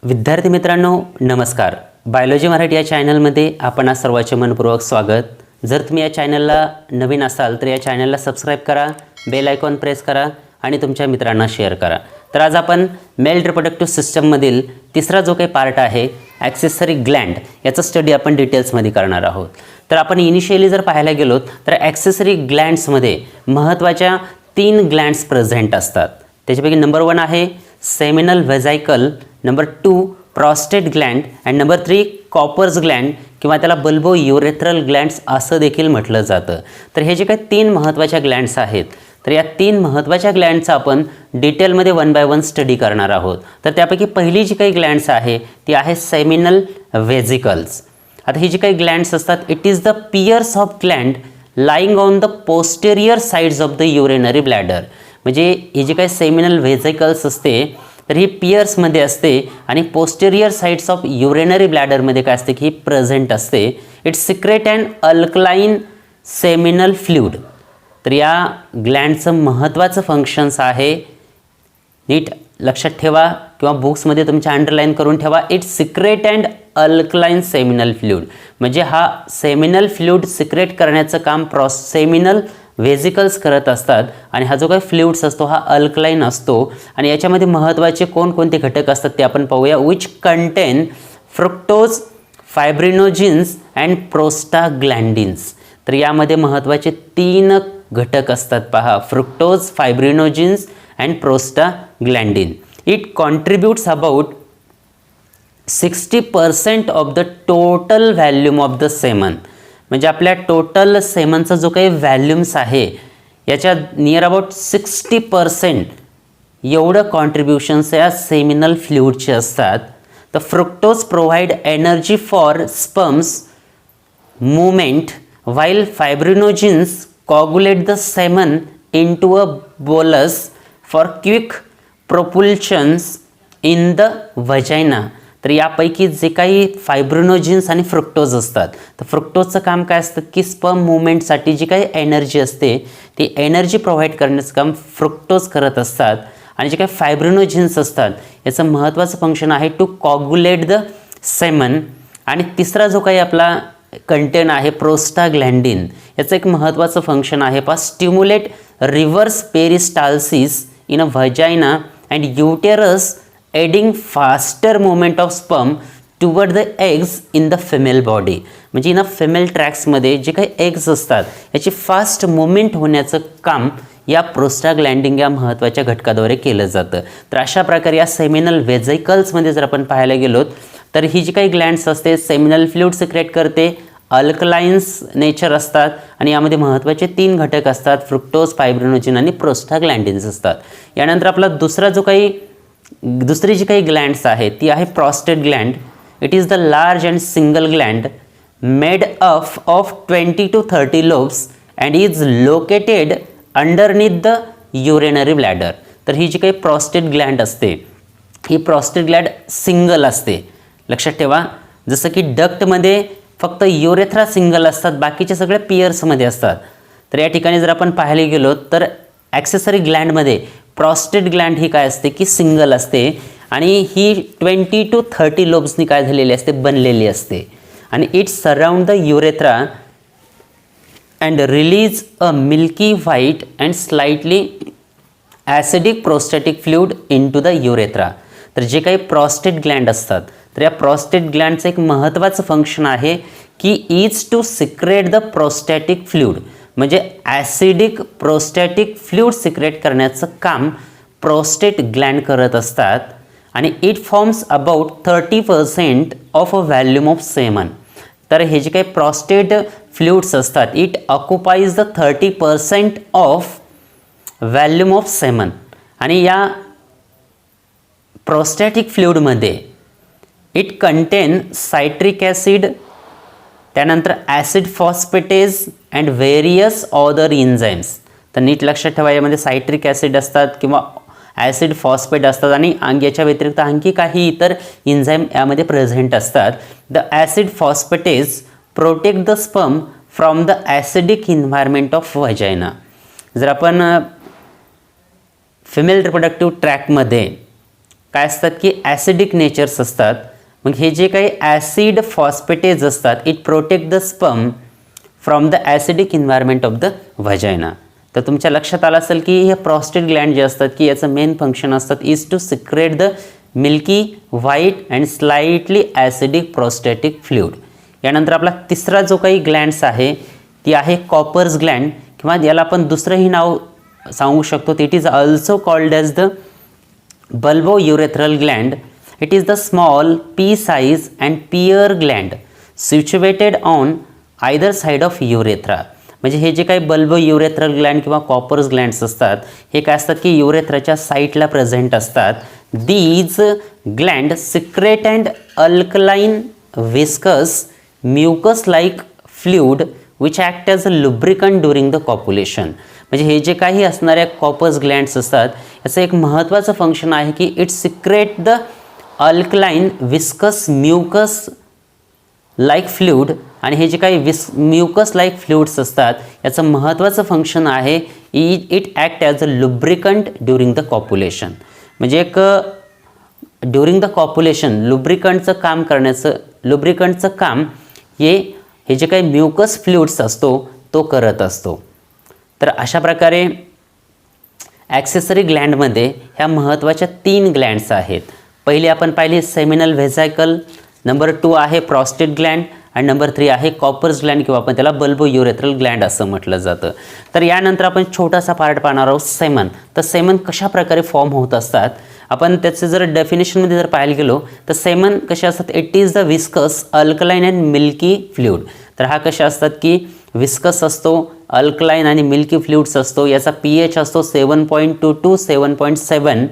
विद्यार्थी मित्रांनो नमस्कार. बायोलॉजी मराठी या चॅनलमध्ये आपण सर्वांचे मनपूर्वक स्वागत. जर तुम्ही या चॅनलला नवीन असाल तर या चॅनलला सबस्क्राइब करा, बेल आयकॉन प्रेस करा आणि तुमच्या मित्रांना शेअर करा. तर आज आपण मेल रिप्रोडक्टिव्ह सिस्टममधील तिसरा जो काही पार्ट आहे ॲक्सेसरी ग्लँड याचा स्टडी आपण डिटेल्समध्ये करणार आहोत. तर आपण इनिशियली जर पाहायला गेलो तर ॲक्सेसरी ग्लँड्समध्ये महत्त्वाच्या 3 ग्लँड्स प्रेझेंट असतात. त्याच्यापैकी नंबर 1 आहे seminal vesicle, number 2 prostate gland and number 3 Cowper's gland किंवा त्याला बल्बो युरेथ्रल ग्लँड्स असं देखील म्हटलं जातं. तर हे जे काही 3 महत्त्वाच्या ग्लँड्स आहेत तर या 3 महत्त्वाच्या ग्लँडचा आपण डिटेलमध्ये 1 बाय 1 स्टडी करणार आहोत. तर त्यापैकी पहिली जी काही ग्लँड्स आहे ती आहे सेमिनल व्हेसिकल्स. आता ही जी काही ग्लँड्स असतात it is the pairs of gland lying on the posterior sides of the urinary bladder. म्हणजे ही जी काही सेमिनल व्हेसिकल्स असते तर ही पियर्समध्ये असते आणि पोस्टेरियर साइड्स ऑफ युरिनरी ब्लॅडरमध्ये काय असते की ही प्रेझेंट असते. It secrete and alkaline seminal fluid. तर या ग्लँडचं महत्त्वाचं फंक्शन्स आहे, नीट लक्षात ठेवा किंवा बुक्समध्ये तुमच्या अंडरलाईन करून ठेवा. It secrete and alkaline seminal fluid. म्हणजे हा सेमिनल फ्लूइड सिक्रेट करण्याचं काम सेमिनल व्हेसिकल्स करत असतात आणि हा जो काही फ्लुइड्स असतो हा अल्कलाइन असतो. आणि याच्यामध्ये महत्त्वाचे कोणकोणते घटक असतात ते आपण पाहूया. Which contain fructose, fibrinogens and prostaglandins. तर यामध्ये महत्त्वाचे 3 घटक असतात पहा, fructose, fibrinogens and prostaglandin. It contributes about 60% of the total volume of the semen. म्हणजे आपल्या टोटल सेमनचा जो काही व्हॅल्यूम्स आहे याच्या नियर अबाउट 60% एवढं कॉन्ट्रीब्युशन्स या सेमिनल फ्लुइडचे असतात. The fructose provide energy for sperms movement while fibrinogens coagulate the semen into a bolus for quick propulsions in the vagina. तर यापैकी जे काही फायब्रिनोजिन्स आणि फ्रुक्टोज असतात तर फ्रुक्टोजचं काम काय असतं की स्पर्म मुवमेंटसाठी जी काही एनर्जी असते ती एनर्जी प्रोव्हाइड करण्याचं काम फ्रुक्टोज करत असतात. आणि जे काही फायब्रिनोजिन्स असतात याचं महत्त्वाचं फंक्शन आहे टू कॉग्युलेट द सेमन. आणि तिसरा जो काही आपला कंटेन आहे प्रोस्टाग्लँडिन, याचं एक महत्त्वाचं फंक्शन आहे पहा, stimulate reverse peristalsis in a vagina and uterus aiding faster movement of sperm toward the eggs in the female body. म्हणजे इन अ फिमेल ट्रॅक्समध्ये जे काही एग्स असतात याची फास्ट मुवमेंट होण्याचं काम या प्रोस्टाग्लँडिन या महत्त्वाच्या घटकाद्वारे केलं जातं. तर अशा प्रकारे या सेमिनल व्हेसिकल्समध्ये जर आपण पाहायला गेलो तर ही जी काही ग्लँड्स असते सेमिनल फ्लुइड सिक्रेट करते, अल्कलाइन्स नेचर असतात आणि यामध्ये महत्त्वाचे 3 घटक असतात, फ्रुक्टोज, फायब्रिनोजिन आणि प्रोस्टाग्लँडिन्स असतात. यानंतर आपला दुसरी जी काही ग्लँड्स आहे ती आहे prostate Gland. It is the large and single Gland made up of 20 to 30 lobes and is located underneath the urinary bladder. तर ही जी काही प्रॉस्टेट ग्लँड असते ही प्रॉस्टेट ग्लँड सिंगल असते. लक्षात ठेवा, जसं की डक्टमध्ये फक्त युरेथ्रा सिंगल असतात, बाकीचे सगळे पियर्समध्ये असतात. तर या ठिकाणी जर आपण पाहायला गेलो तर ॲक्सेसरी ग्लँडमध्ये प्रॉस्टेट ग्लँड ही काय असते की सिंगल असते आणि ही 20 to 30 लोब्सनी काय झालेली असते बनलेली असते. आणि it surround the urethra and release a milky white and slightly acidic prostatic fluid into the urethra. तर जे काही प्रॉस्टेट ग्लँड असतात तर या प्रॉस्टेट ग्लँडचं एक महत्त्वाचं फंक्शन आहे की is to secrete the prostatic fluid. म्हणजे ॲसिडिक प्रोस्टॅटिक फ्लुइड सिक्रेट करण्याचं काम प्रोस्टेट ग्लँड करत असतात. आणि it forms about 30% of a volume of semen. तर हे जे काही प्रॉस्टेट फ्लुइड्स असतात it occupies the 30% of volume of semen. आणि या प्रोस्टॅटिक फ्लुइडमध्ये इट कंटेन सायट्रिक ॲसिड, त्यानंतर acid phosphatase and various other enzymes. तर नीट लक्षात ठेवा यामध्ये सायट्रिक ॲसिड असतात किंवा ॲसिड फॉस्फेट असतात आणि याच्या व्यतिरिक्त आणखी काही इतर इन्झाईम यामध्ये प्रेझेंट असतात. The acid phosphatase protect the sperm from the acidic environment of vagina. जर आपण फिमेल रिप्रोडक्टिव्ह ट्रॅकमध्ये काय असतात की ॲसिडिक नेचर्स असतात. मग हे जे काही ॲसिड फॉस्फेटेज असतात it protect the sperm from the acidic environment of the vagina. तर तुमच्या लक्षात आलं असेल की हे प्रॉस्टेट ग्लँड जे असतात की याचं मेन फंक्शन असतात is to secrete the milky white and slightly acidic prostatic fluid. यानंतर आपला तिसरा जो काही ग्लँड्स आहे ती आहे कॉपर्स ग्लँड, किंवा याला आपण दुसरंही नाव सांगू शकतो. It is also called as the bulbourethral gland. It is the small pea-sized and pear gland situated on either side of urethra. म्हणजे हे जे काही bulbourethral gland किंवा कॉपर्स ग्लँड्स असतात हे काय असतात की युरेथ्राच्या साईटला प्रेझेंट असतात. These gland secrete and alkaline viscous mucus like fluid which act as a lubricant during the copulation. म्हणजे हे जे काही असणाऱ्या कॉपर्स ग्लँड्स असतात याचं एक महत्त्वाचं फंक्शन आहे की it secrete the alkaline viscous mucus like fluid. आणि हे जे काही म्युकस लाईक फ्लुइड्स असतात याचं महत्त्वाचं फंक्शन आहे it act as a lubricant during the copulation. म्हणजे एक ड्युरिंग द कॉप्युलेशन लुब्रिकंटचं काम हे जे काही म्युकस फ्लुइड्स असतो तो करत असतो. तर अशा प्रकारे ॲक्सेसरी ग्लँडमध्ये ह्या महत्त्वाच्या 3 ग्लँड्स आहेत. पहिली आपण पाहिली सेमिनल व्हेसायकल, नंबर 2 आहे प्रॉस्टेट ग्लँड आणि नंबर 3 आहे कॉपर्स ग्लँड किंवा आपण त्याला बल्बोयुरेथ्रल ग्लँड असं म्हटलं जातं. तर यानंतर आपण छोटासा पार्ट पाहणार आहोत सेमन. तर सेमन कशा प्रकारे फॉर्म होत असतात आपण त्याचं जर डेफिनेशनमध्ये जर पाहायला गेलो तर सेमन कसे असतात it is the viscous alkaline and milky fluid. तर हा कशा असतात की विस्कस असतो, अल्कलाइन आणि मिल्की फ्लुइड्स असतो. याचा pH असतो 7.2 to 7.7.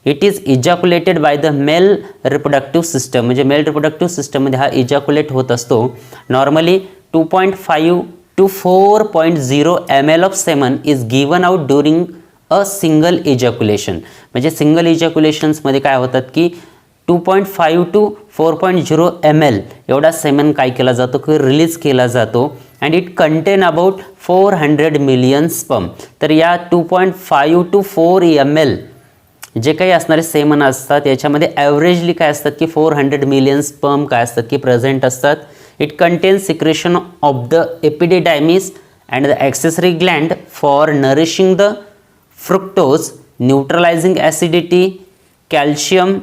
It is ejaculated by the male reproductive system. म्हणजे मेल रिप्रोडक्टिव्ह सिस्टममध्ये हा इजॅक्युलेट होत असतो. Normally 2.5 to 4.0 ml of semen is given out during a single ejaculation. म्हणजे सिंगल इजॅक्युलेशन्समध्ये काय होतात की 2.5 to 4.0 ml एवढा सेमन काय केला जातो की रिलीज केला जातो. And it content about 400 million sperm. तर या 2.5 to 4 ml जे काही असणारे सेमन असतात याच्यामध्ये ॲव्हरेजली काय असतात की 400 मिलियन स्पर्म काय असतात की प्रेझेंट असतात. It contains secretion of the epididymis and the accessory gland for nourishing the fructose, neutralizing acidity, calcium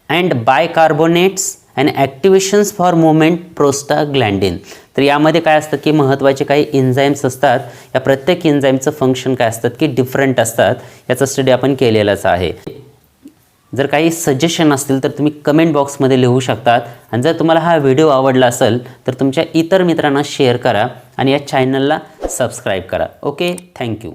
and bicarbonates and activations for movement prostaglandin. तर यामध्ये काय असतं की महत्त्वाचे काही एन्झाईम्स असतात. या प्रत्येक एन्झाईमचं फंक्शन काय असतात की डिफरंट असतात. याचा स्टडी आपण केलेलाच आहे. जर काही सजेशन असतील तर तुम्ही कमेंट बॉक्समध्ये लिहू शकतात. आणि जर तुम्हाला हा व्हिडिओ आवडला असेल तर तुमच्या इतर मित्रांना शेअर करा आणि या चॅनलला सबस्क्राईब करा. Okay, thank you.